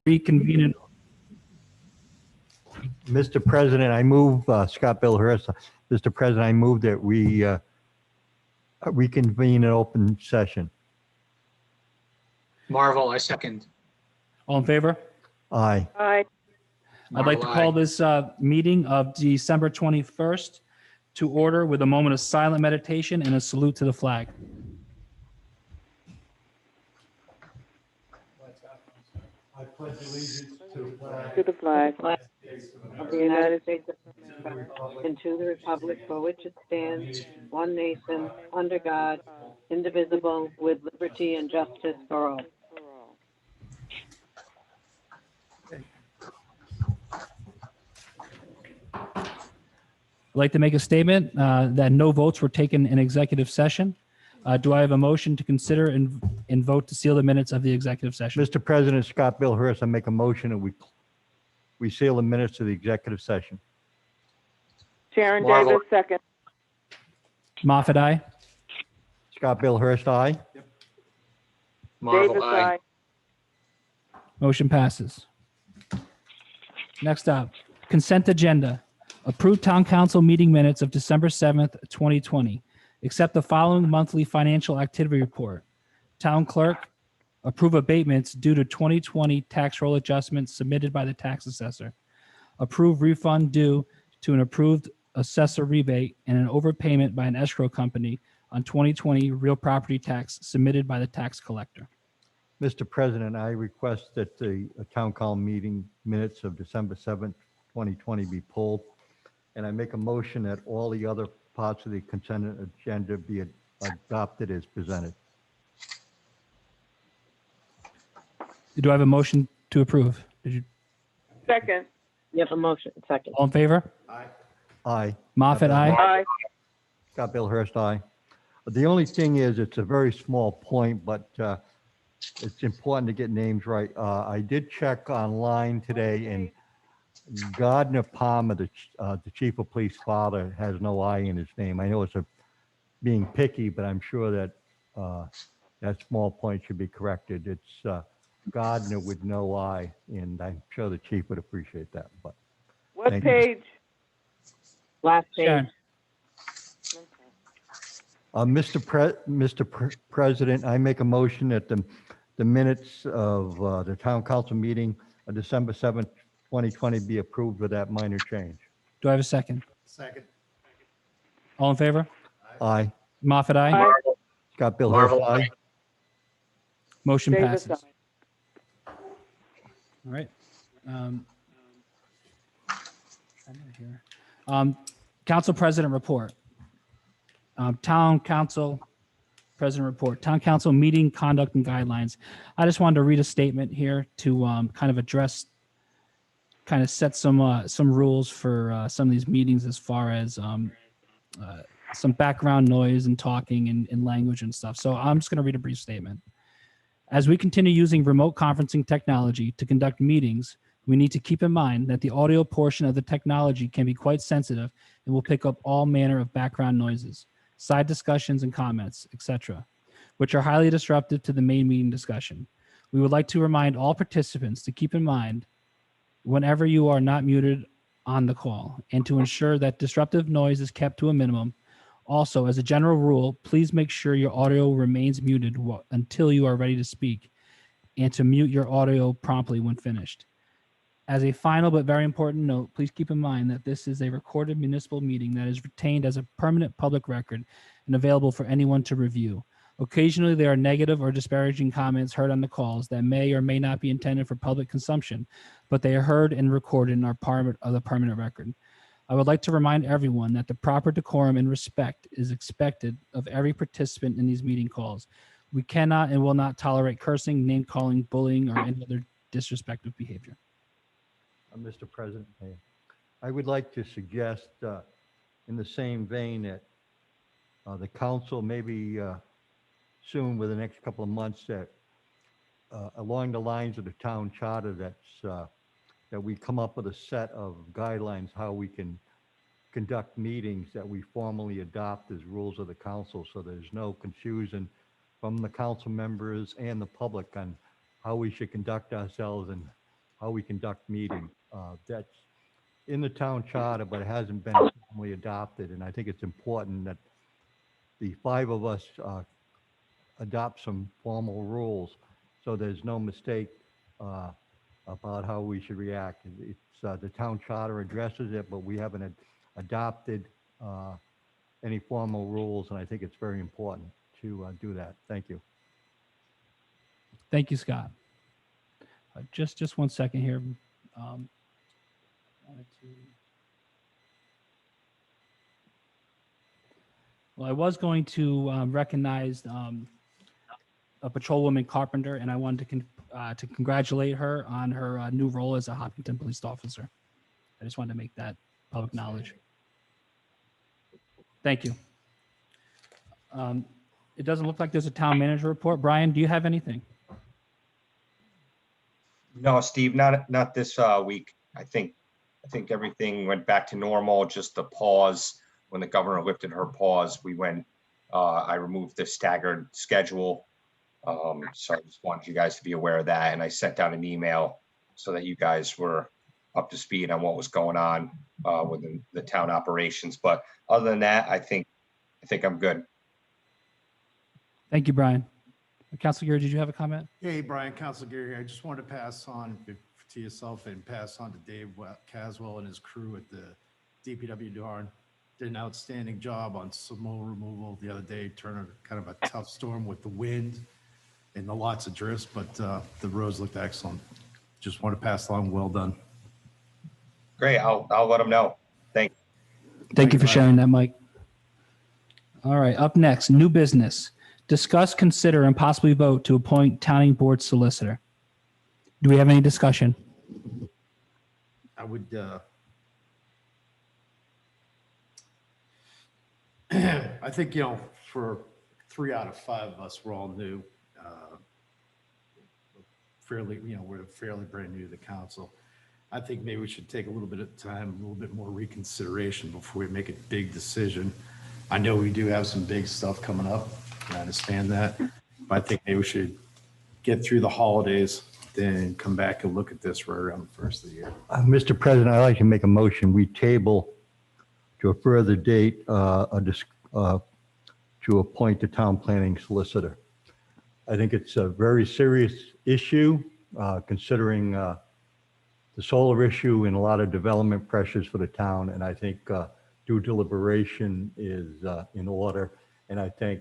reconvene in Mr. President, I move, Scott Bill Hurst, Mr. President, I move that we reconvene an open session. Marvel, I second. all in favor? Aye. Aye. I'd like to call this meeting of December 21st to order with a moment of silent meditation and a salute to the flag. I pledge allegiance to the flag To the flag of the United States of America and to the republic for which it stands, one nation, under God, indivisible, with liberty and justice for all. I'd like to make a statement that no votes were taken in executive session. Do I have a motion to consider and vote to seal the minutes of the executive session? Mr. President, Scott Bill Hurst, I make a motion that we seal the minutes of the executive session. Sharon Marvel. Davis, second. Moffat, aye. Scott Bill Hurst, aye. Marvel, Davis, aye. Motion passes. Next up, consent agenda. Approved town council meeting minutes of December 7th, 2020. Accept the following monthly financial activity report. Town clerk, approve abatements due to 2020 tax roll adjustments submitted by the tax assessor. Approve refund due to an approved assessor rebate and an overpayment by an escrow company on 2020 real property tax submitted by the tax collector. Mr. President, I request that the town council meeting minutes of December 7th, 2020 be pulled. And I make a motion that all the other parts of the consent agenda be adopted as presented. Do I have a motion to approve? Did you, Second. You have a motion, second. all in favor? Aye. Moffat, aye. Aye. Scott Bill Hurst, aye. The only thing is, it's a very small point, but it's important to get names right. I did check online today, and Gardner Palmer, the chief of police father, has no I in his name. I know it's being picky, but I'm sure that that small point should be corrected. It's Gardner with no I, and I'm sure the chief would appreciate that. But What Thank you. page? Last page. Sharon, Mr. President, I make a motion that the minutes of the town council meeting of December 7th, 2020 be approved with that minor change. do I have a second? Second. All in favor? Aye. Moffat, aye. Aye. Scott Bill Hurst, Marvel, aye. aye. Motion Davis, passes. aye. All right. Council President report. Town Council President report. Town Council meeting conduct and guidelines. I just wanted to read a statement here to kind of address, kind of set some rules for some of these meetings as far as some background noise and talking and language and stuff. So I'm just going to read a brief statement. As we continue using remote conferencing technology to conduct meetings, we need to keep in mind that the audio portion of the technology can be quite sensitive and will pick up all manner of background noises, side discussions and comments, etc., which are highly disruptive to the main meeting discussion. We would like to remind all participants to keep in mind whenever you are not muted on the call and to ensure that disruptive noise is kept to a minimum. Also, as a general rule, please make sure your audio remains muted until you are ready to speak and to mute your audio promptly when finished. As a final but very important note, please keep in mind that this is a recorded municipal meeting that is retained as a permanent public record and available for anyone to review. Occasionally, there are negative or disparaging comments heard on the calls that may or may not be intended for public consumption, but they are heard and recorded and are part of the permanent record. I would like to remind everyone that the proper decorum and respect is expected of every participant in these meeting calls. We cannot and will not tolerate cursing, name-calling, bullying, or any other disrespectful behavior. Mr. President, I would like to suggest in the same vein that the council maybe soon, within the next couple of months, that along the lines of the town charter, that we come up with a set of guidelines how we can conduct meetings that we formally adopt as rules of the council, so there's no confusion from the council members and the public on how we should conduct ourselves and how we conduct meetings. That's in the town charter, but it hasn't been formally adopted. And I think it's important that the five of us adopt some formal rules so there's no mistake about how we should react. It's the town charter addresses it, but we haven't adopted any formal rules, and I think it's very important to do that. Thank you. Thank you, Scott. Just 1 second here. Wanted to- Well, I was going to recognize a patrolwoman Carpenter, and I wanted to congratulate her on her new role as a Hopkinton police officer. I just wanted to make that public knowledge. Thank you. It doesn't look like there's a town manager report. Brian, do you have anything? No, Steve, not this week. I think everything went back to normal. Just the pause when the governor lifted her pause. I removed the staggered schedule. So I just wanted you guys to be aware of that, and I sent out an email so that you guys were up to speed on what was going on within the town operations. But other than that, I think I'm good. Thank you, Brian. Councilor Geary, did you have a comment? Hey, Brian, Council Geary, I just wanted to pass on to yourself and pass on to Dave Caswell and his crew at the DPW Darn. Did an outstanding job on snow removal the other day, turning kind of a tough storm with the wind and the lots of drifts, but the roads looked excellent. Just want to pass along, well done. Great. I'll let them know. Thank you for Brian. sharing that, Mike. All right, up next, new business. Discuss, consider, and possibly vote to appoint Town Board Solicitor. Do we have any discussion? I would, I think, for 3 out of 5 of us, we're all new. We're fairly brand new to the council. I think maybe we should take a little bit of time, a little bit more reconsideration before we make a big decision. I know we do have some big stuff coming up. I understand that, but I think maybe we should get through the holidays, then come back and look at this right around the first of the year. Mr. President, I'd like to make a motion. We table to a further date to appoint the town planning solicitor. I think it's a very serious issue, considering the solar issue and a lot of development pressures for the town. And I think due deliberation is in order. And I thank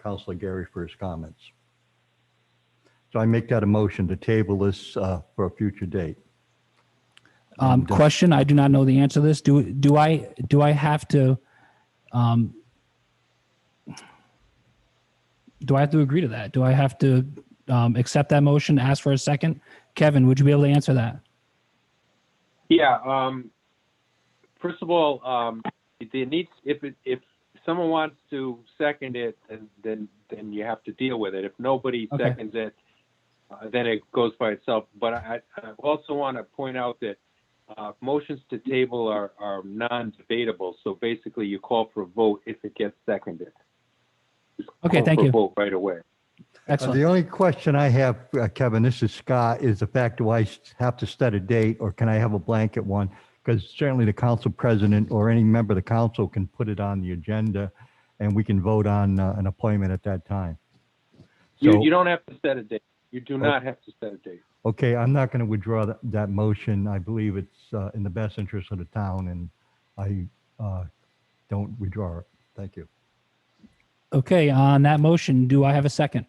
Councilor Geary for his comments. So I make that a motion to table this for a future date. Question, I do not know the answer to this. Do I have to agree to that? Do I have to accept that motion, ask for a second? Kevin, would you be able to answer that? Yeah. First of all, if someone wants to second it, then you have to deal with it. If nobody Okay. seconds it, then it goes by itself. But I also want to point out that motions to table are non-debatable. So basically, you call for a vote if it gets seconded. Just Okay, call thank for a you. vote right away. Excellent. The only question I have, Kevin, this is Scott, is the fact, do I have to set a date or can I have a blanket one? Because certainly the council president or any member of the council can put it on the agenda and we can vote on an appointment at that time. So, You don't have to set a date. You do not have to set a date. okay, I'm not going to withdraw that motion. I believe it's in the best interest of the town and I don't withdraw it. Thank you. Okay, on that motion, do I have a second?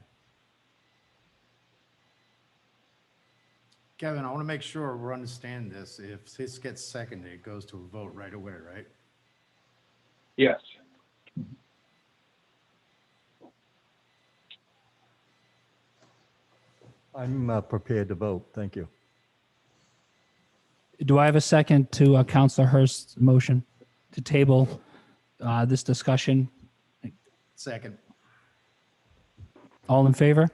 Kevin, I want to make sure we're understanding this. If this gets seconded, it goes to a vote right away, right? Yes. I'm prepared to vote. Thank you. Do I have a second to Councilor Hurst's motion to table this discussion? Second. All in favor?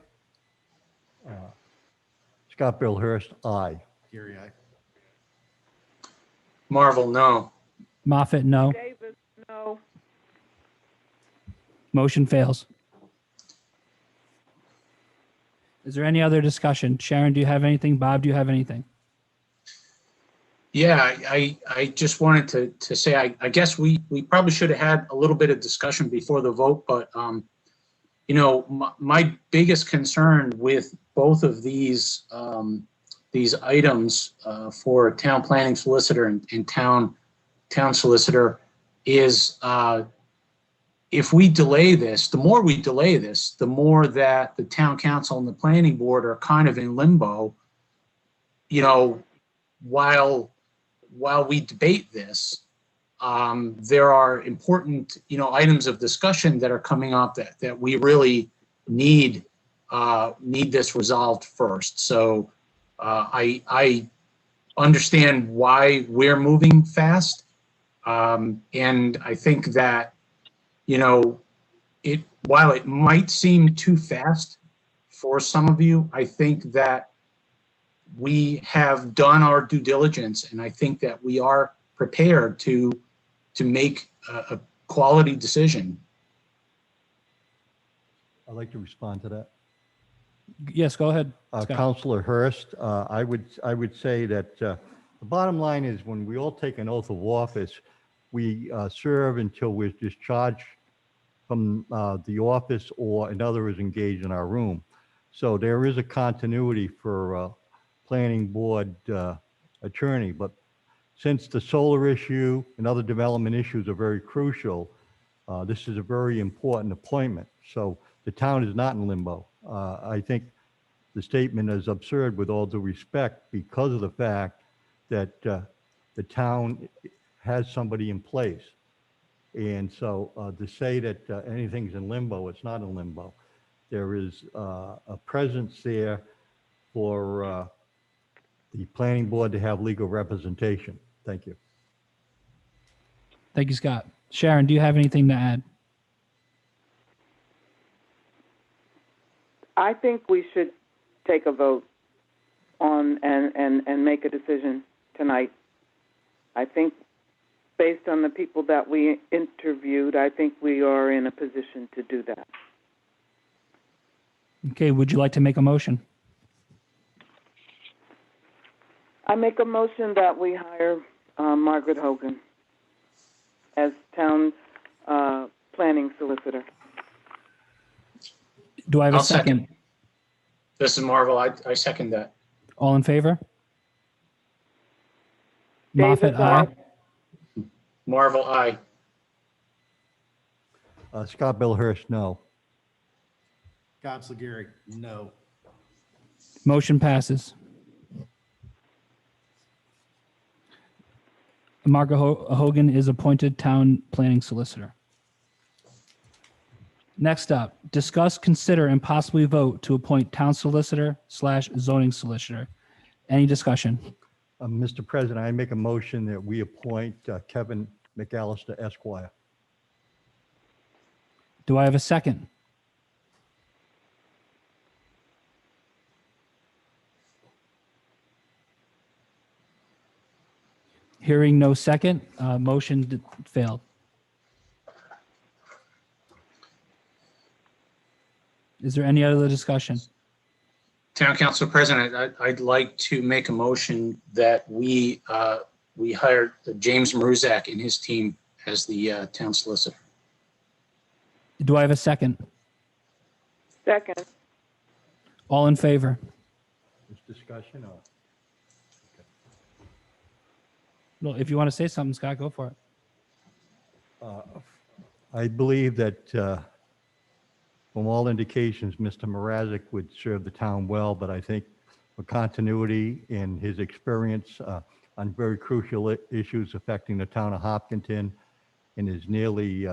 Scott Bill Hurst, aye. Geary, aye. Marvel, no. Moffett, no. Davis, no. Motion fails. Is there any other discussion? Sharon, do you have anything? Bob, do you have anything? Yeah, I just wanted to say, I guess we probably should have had a little bit of discussion before the vote, but, you know, my biggest concern with both of these items for town planning solicitor and town solicitor is if we delay this, the more we delay this, the more that the town council and the planning board are kind of in limbo, you know, while we debate this. There are important, you know, items of discussion that are coming up that we really need this resolved first. So I understand why we're moving fast, and I think that, you know, while it might seem too fast for some of you, I think that we have done our due diligence, and I think that we are prepared to make a quality decision. I'd like to respond to that. Yes, go ahead, Scott. Counselor Hurst, I would say that the bottom line is when we all take an oath of office, we serve until we're discharged from the office or another is engaged in our room. So there is a continuity for planning board attorney, but since the solar issue and other development issues are very crucial, this is a very important appointment. So the town is not in limbo. I think the statement is absurd with all due respect because of the fact that the town has somebody in place. And so to say that anything's in limbo, it's not in limbo. There is a presence there for the planning board to have legal representation. Thank you. Thank you, Scott. Sharon, do you have anything to add? I think we should take a vote on and make a decision tonight. I think based on the people that we interviewed, I think we are in a position to do that. Okay, would you like to make a motion? I make a motion that we hire Margaret Hogan as town planning solicitor. Do I have a I'll second? This is Marvel. I second that. All in favor? Davis, Moffett, aye. Marvel, aye. Scott Bill Hurst, no. Counselor Geary, no. Motion passes. Margaret Hogan is appointed town planning solicitor. Next up, discuss, consider, and possibly vote to appoint town solicitor / zoning solicitor. Any discussion? Mr. President, I make a motion that we appoint Kevin McAllister, Esquire. Do I have a second? Hearing no second, motion failed. Is there any other discussion? Town Council President, I'd like to make a motion that we hired James Maruzak and his team as the town solicitor. Do I have a second? Second. All in favor? This discussion or? Well, if you want to say something, Scott, go for it. I believe that from all indications, Mr. Mrazek would serve the town well, but I think for continuity in his experience on very crucial issues affecting the town of Hopkinton in his nearly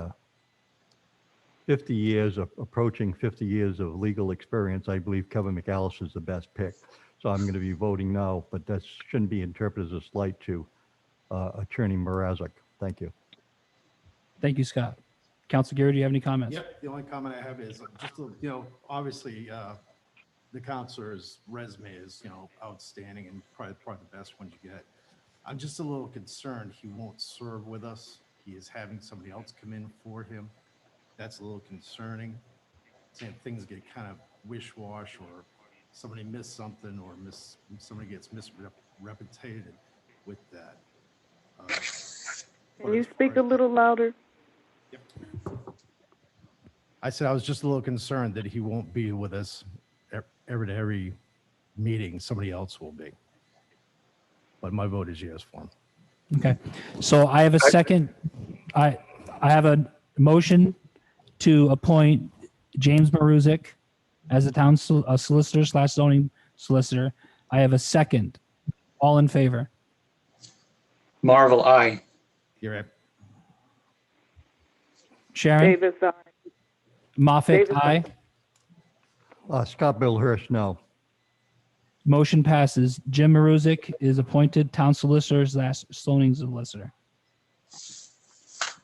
50 years, approaching 50 years of legal experience, I believe Kevin McAllister is the best pick. So I'm going to be voting no, but that shouldn't be interpreted as a slight to Attorney Mrazek. Thank you. Thank you, Scott. Council Geary, do you have any comments? Yep, the only comment I have is just, you know, obviously the counselor's resume is, you know, outstanding and probably the best one you get. I'm just a little concerned he won't serve with us. He is having somebody else come in for him. That's a little concerning. Saying things get kind of wish-wash or somebody missed something or somebody gets misrepresented. with that. Can you speak a little louder? I said I was just a little concerned that he won't be with us every meeting. Somebody else will be. But my vote is yes for him. Okay. So I have a second. I have a motion to appoint James Maruzic as the town solicitor / zoning solicitor. I have a second. All in favor? Marvel, aye. You're at Sharon? Davis, aye. Moffett, Davis, aye. Scott Bill Hirsch, no. Motion passes. Jim Maruzic is appointed town solicitor / zoning solicitor.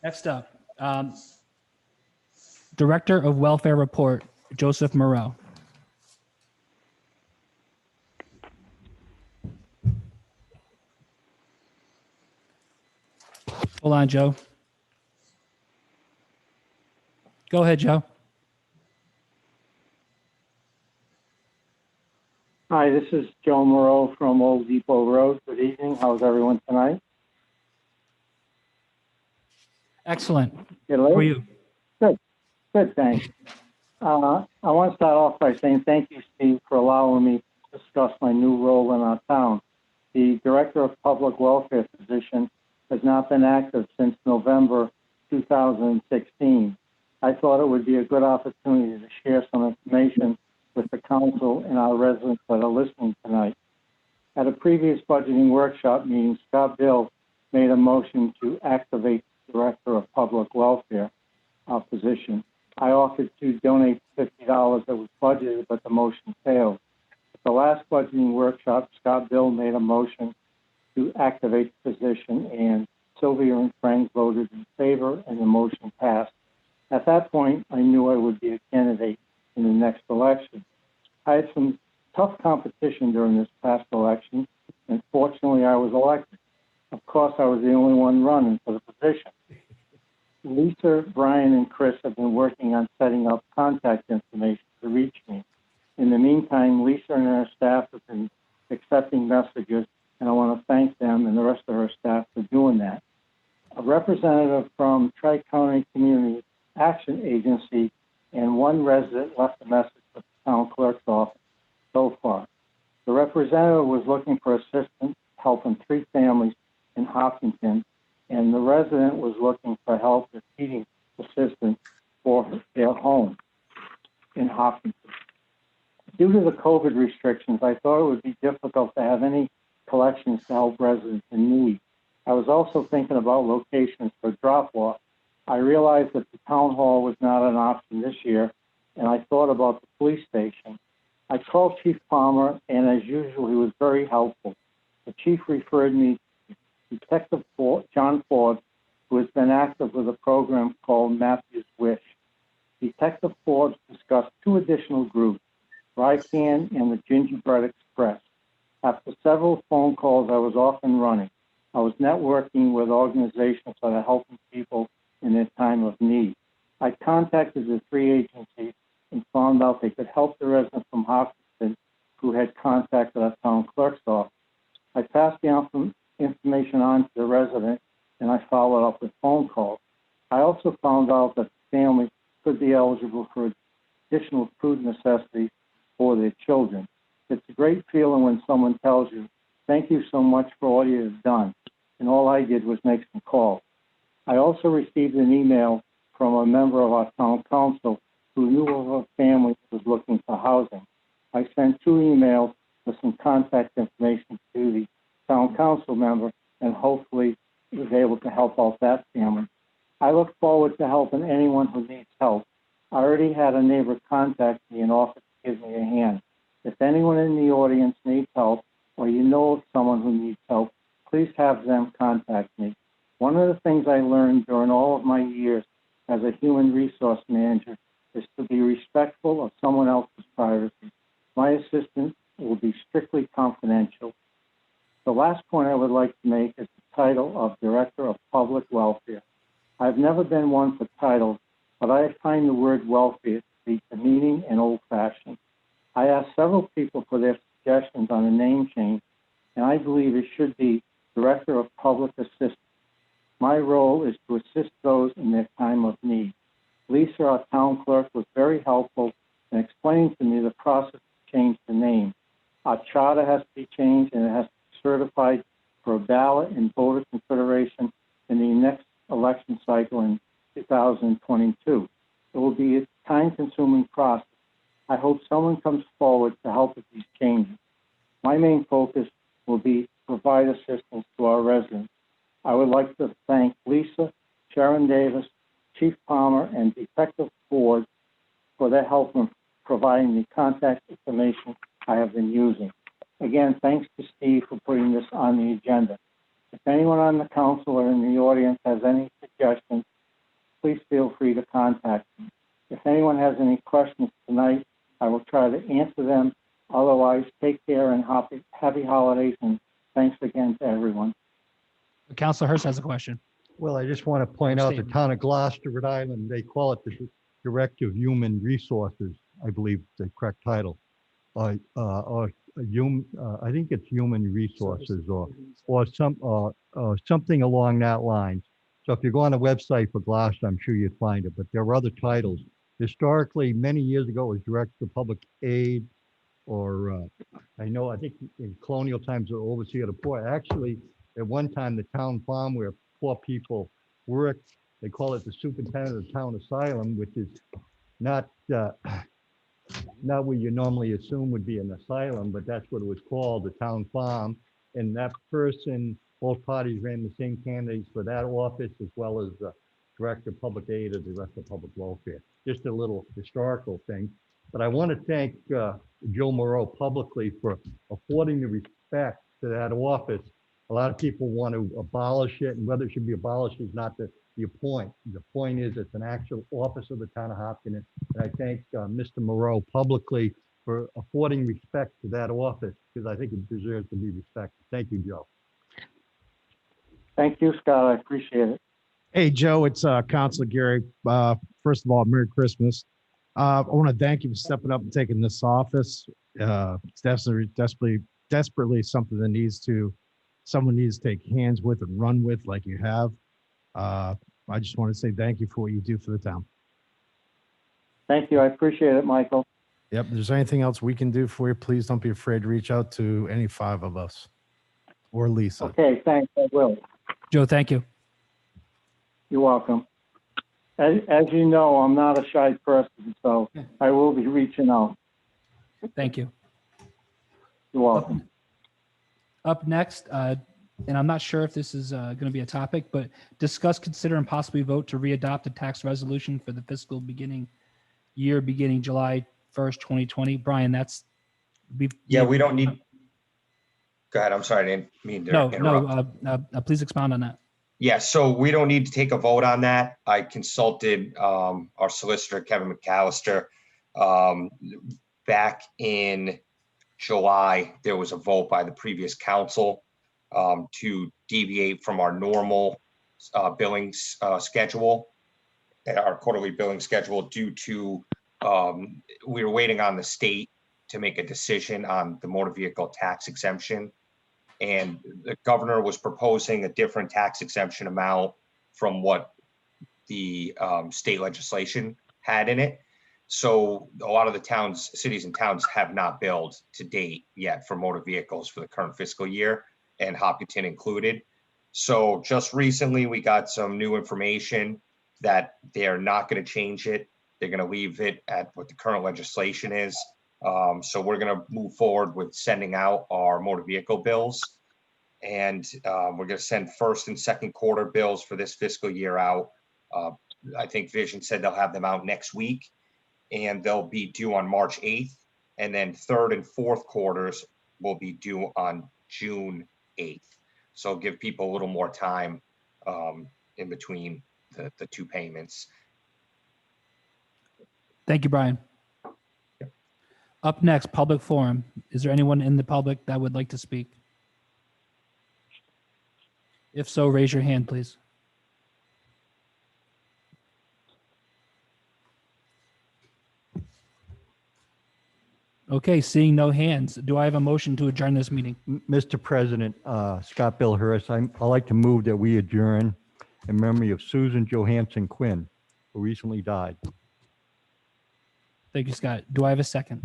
Next up, Director of Welfare Report, Joseph Moreau. Hold on, Joe. Go ahead, Joe. Hi, this is Joe Moreau from Old Depot Road. Good evening. How's everyone tonight? Excellent. Good, How are you? Good, thanks. I want to start off by saying thank you, Steve, for allowing me to discuss my new role in our town. The Director of Public Welfare position has not been active since November 2016. I thought it would be a good opportunity to share some information with the council and our residents that are listening tonight. At a previous budgeting workshop meeting, Scott Bill made a motion to activate the Director of Public Welfare position. I offered to donate $50 that was budgeted, but the motion failed. At the last budgeting workshop, Scott Bill made a motion to activate the position, and Sylvia and Frank voted in favor, and the motion passed. At that point, I knew I would be a candidate in the next election. I had some tough competition during this past election, and fortunately I was elected. Of course, I was the only one running for the position. Lisa, Brian, and Chris have been working on setting up contact information to reach me. In the meantime, Lisa and her staff have been accepting messages, and I want to thank them and the rest of her staff for doing that. A representative from Tri-County Community Action Agency and one resident left a message with the town clerk's office so far. The representative was looking for assistance helping 3 families in Hopkinton, and the resident was looking for help with heating assistance for their home in Hopkinton. Due to the COVID restrictions, I thought it would be difficult to have any collections to help residents in need. I was also thinking about locations for drop-off. I realized that the town hall was not an option this year, and I thought about the police station. I called Chief Palmer, and as usual, he was very helpful. The chief referred me to Detective John Ford, who has been active with a program called Matthew's Wish. Detective Ford discussed 2 additional groups, Rycan and the Gingerbread Express. After several phone calls, I was off and running. I was networking with organizations that are helping people in their time of need. I contacted the 3 agencies and found out they could help the resident from Hopkinton who had contacted our town clerk's office. I passed the information on to the resident, and I followed up with phone calls. I also found out that the family could be eligible for additional food necessities for their children. It's a great feeling when someone tells you, "Thank you so much for all you have done," and all I did was make some calls. I also received an email from a member of our town council who knew of a family who was looking for housing. I sent 2 emails with some contact information to the town council member, and hopefully was able to help out that family. I look forward to helping anyone who needs help. I already had a neighbor contact me and offer to give me a hand. If anyone in the audience needs help, or you know of someone who needs help, please have them contact me. One of the things I learned during all of my years as a human resource manager is to be respectful of someone else's privacy. My assistance will be strictly confidential. The last point I would like to make is the title of Director of Public Welfare. I've never been one for titles, but I find the word welfare to be demeaning and old-fashioned. I asked several people for their suggestions on a name change, and I believe it should be Director of Public Assistance. My role is to assist those in their time of need. Lisa, our town clerk, was very helpful in explaining to me the process to change the name. Our charter has to be changed and it has to be certified for a ballot and voter consideration in the next election cycle in 2022. It will be a time-consuming process. I hope someone comes forward to help with these changes. My main focus will be to provide assistance to our residents. I would like to thank Lisa, Sharon Davis, Chief Palmer, and Detective Ford for their help in providing the contact information I have been using. Again, thanks to Steve for putting this on the agenda. If anyone on the council or in the audience has any suggestions, please feel free to contact me. If anyone has any questions tonight, I will try to answer them. Otherwise, take care and happy holidays, and thanks again to everyone. Councilor Hurst has a question. Well, I just want to point out the town of Gloucester, Rhode Island, they call it the Director of Human Resources, I believe the correct title. I think it's Human Resources or something along that line. So if you go on the website for Gloucester, I'm sure you'd find it, but there are other titles. Historically, many years ago, it was Director of Public Aid, or I think in colonial times, the overseer of the poor. Actually, at one time, the town farm where poor people worked, they call it the superintendent of the town asylum, which is not what you normally assume would be an asylum, but that's what it was called, the town farm. And that person, both parties ran the same candidates for that office, as well as the Director of Public Aid or Director of Public Welfare. Just a little historical thing. But I want to thank Joe Moreau publicly for affording the respect to that office. A lot of people want to abolish it, and whether it should be abolished is not the point. The point is it's an actual office of the town of Hopkinton. And I thank Mr. Moreau publicly for affording respect to that office, because I think it deserves to be respected. Thank you, Joe. Thank you, Scott. I appreciate it. Hey, Joe, it's Councilor Gary. First of all, Merry Christmas. I want to thank you for stepping up and taking this office. It's desperately something that someone needs to take hands with and run with like you have. I just want to say thank you for what you do for the town. Thank you. I appreciate it, Michael. Yep. If there's anything else we can do for you, please don't be afraid to reach out to any 5 of us or Lisa. Okay, thanks. I will. Joe, thank you. You're welcome. As you know, I'm not a shy person, so I will be reaching out. Thank you. You're welcome. Up next, and I'm not sure if this is going to be a topic, but discuss, consider, and possibly vote to readopt a tax resolution for the fiscal year beginning July 1st, 2020. Brian, We don't need. Go ahead. I'm sorry. I didn't mean to interrupt. Please expound on that. Yeah, so we don't need to take a vote on that. I consulted our solicitor, Kevin McAllister. Back in July, there was a vote by the previous council to deviate from our normal billing schedule, our quarterly billing schedule, due to we were waiting on the state to make a decision on the motor vehicle tax exemption. And the governor was proposing a different tax exemption amount from what the state legislation had in it. So a lot of the cities and towns have not billed to date yet for motor vehicles for the current fiscal year, and Hopkinton included. So just recently, we got some new information that they're not going to change it. They're going to leave it at what the current legislation is. So we're going to move forward with sending out our motor vehicle bills. And we're going to send first and second quarter bills for this fiscal year out. I think Vision said they'll have them out next week, and they'll be due on March 8th. And then third and fourth quarters will be due on June 8th. So give people a little more time in between the two payments. Thank you, Brian. Yep. Up next, public forum. Is there anyone in the public that would like to speak? If so, raise your hand, please. Okay, seeing no hands, do I have a motion to adjourn this meeting? Mr. President, Scott Bill Hurst, I'd like to move that we adjourn in memory of Susan Johansson Quinn, who recently died. Thank you, Scott. Do I have a second?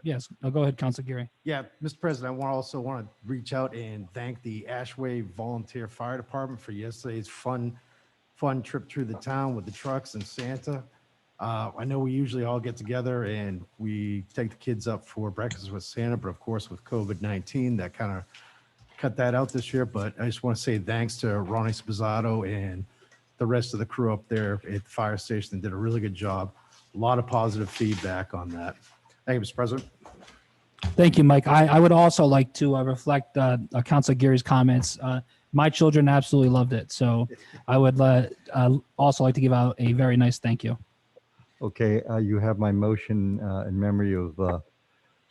Yes, I'll go ahead, Council Geary. Yeah, Mr. President, I also want to reach out and thank the Ashway Volunteer Fire Department for yesterday's fun trip through the town with the trucks and Santa. I know we usually all get together and we take the kids up for breakfast with Santa, but of course with COVID-19, that kind of cut that out this year. But I just want to say thanks to Ronnie Spizzato and the rest of the crew up there at the fire station. They did a really good job. A lot of positive feedback on that. Thank you, Mr. President. Thank you, Mike. I would also like to reflect Council Geary's comments. My children absolutely loved it. So I would also like to give out a very nice thank you. Okay, you have my motion in memory of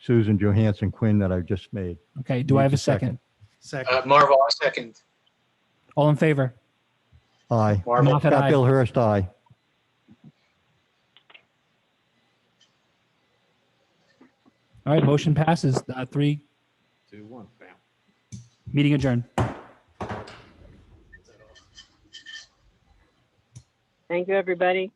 Susan Johansson Quinn that I've just made. Okay, do I have a second? Second. Marvel, I second. All in favor? Aye. Marvel. Moffett, Scott aye. Bill Hurst, aye. All right, motion passes. 3, 2, 1, bam. meeting adjourned. Thank you, everybody.